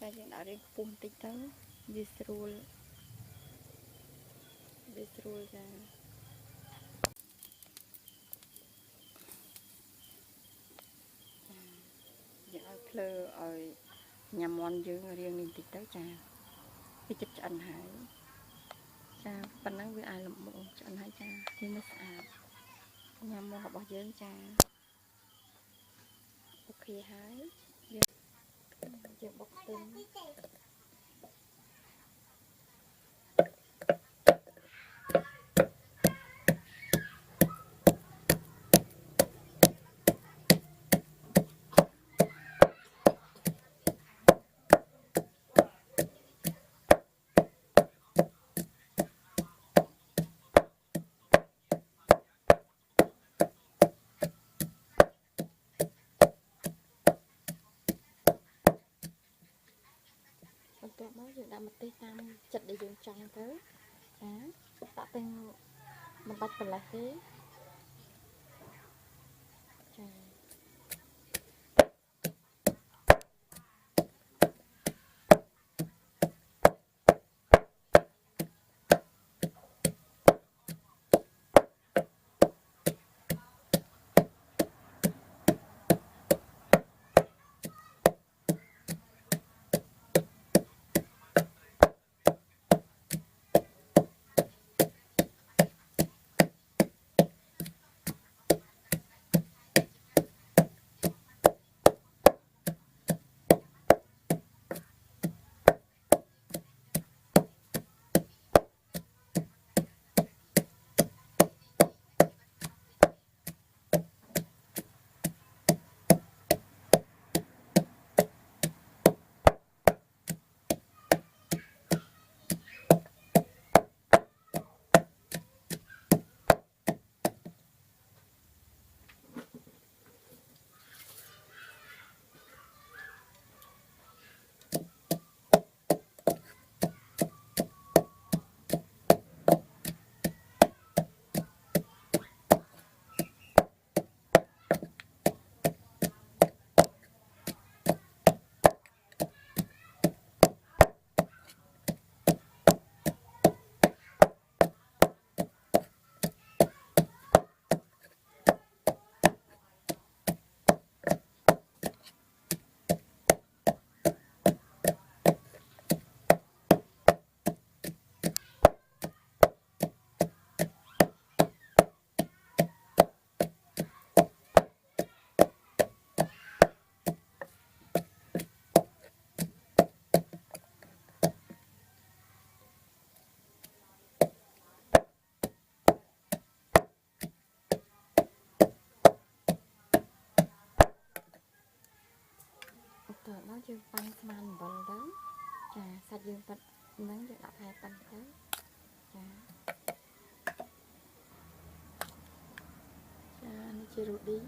តែយើងដាក់រៀងខ្ពស់បន្តិចទៅវាស្រួលចាយើងឲ្យភ្លើឲ្យញ៉ាំមាន់យើងរៀងនេះបន្តិចទៅចាវាចិត្តឆ្អិនហើយចាប៉ុណ្ណឹងវាអាចលម្អឆ្អិនហើយចាវាមិនស្អាតញ៉ាំមាន់របស់យើងចាអូខេហើយយើងបុកខ្ទឹមបន្ទាប់មកយើងដាក់ម្ទេសតាមចិត្តដែលយើងចង់ទៅចាដាក់ទាំងមិនបាច់ប្រឡេះទេចាតើដល់យើងបាញ់ស្មានអំបិលទៅចាសាច់យើងប៉ិតហ្នឹងយើងដាក់ថែប៉ិនទៅចានេះជារ៉ូឌី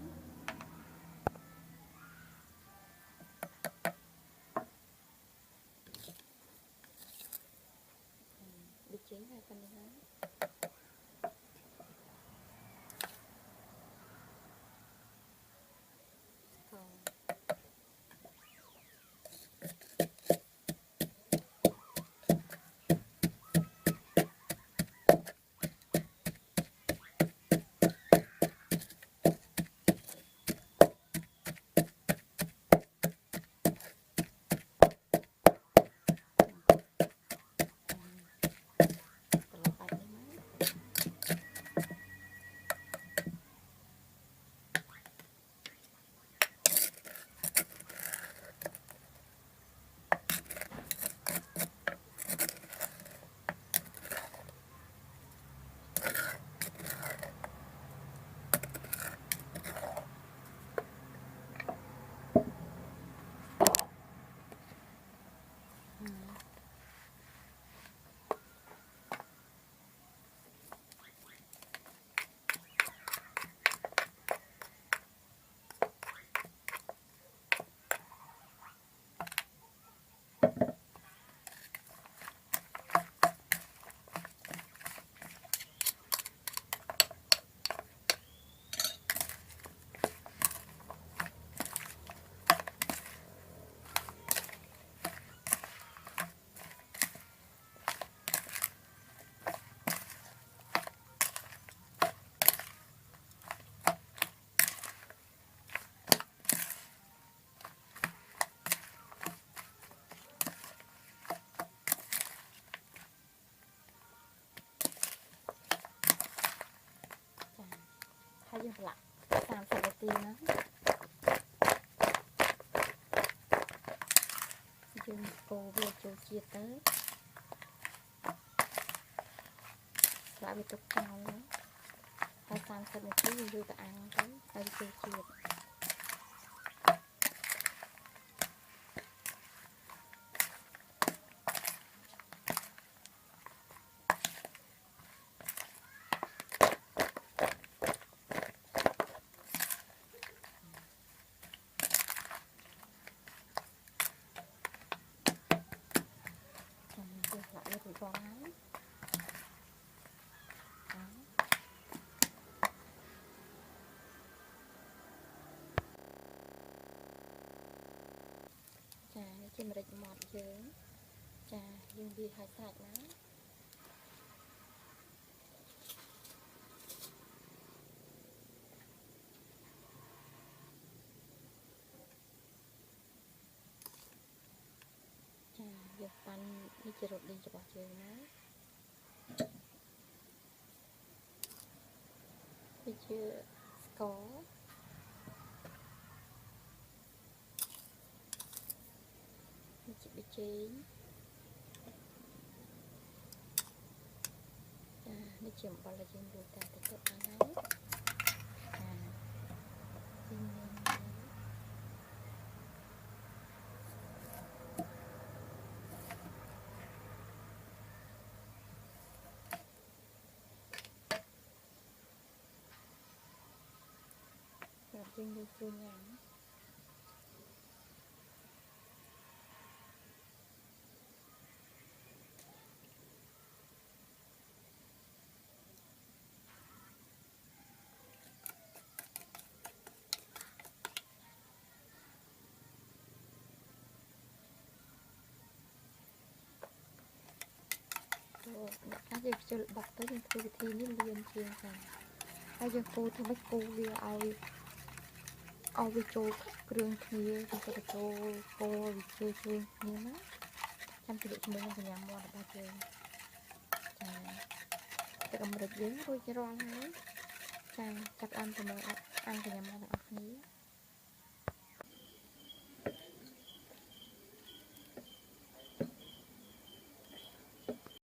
វាចេញហើយប៉ុណ្ណឹងហើយត្រឡប់បាច់នេះ ប្រឡាក់30 នាទីណាយើងកូរវាចូលជាតិទៅស្លាប់វាទុកចោលហើយ30 នាទីយើងយកទៅអាំងទៅហើយចូលជាតិរួចបងហើយចានេះជាម្រេចម៉ត់យើងចាយើងវាឲ្យស្រេចណាចាយកប៉ាន់នេះជារ៉ូឌីរបស់យើងណាវាជាស្ករនេះជាប៊ីចេងចានេះជាអំបិលដែលយើងយកតាមទៅទុកបានហើយចាយើងយកគ្រឿងញ៉ាំអ្នកខ្លះយើងខ្ជិលបោកទៅយើងធ្វើវិធីនេះលឿនជាងចាហើយយើងកូរធ្វើម៉េចកូរវាឲ្យវាចូលគ្រឿងគ្នាវាទៅចូលកូរវាជួយគ្នាណាចាំជម្រាបជាមួយនឹងកញ្ញាមាត់របស់យើងចាទឹកអាមេរិកយើងរួចរាល់ហើយចាចាប់អានទៅមើលអានកញ្ញាមាត់ទាំងអស់គ្នា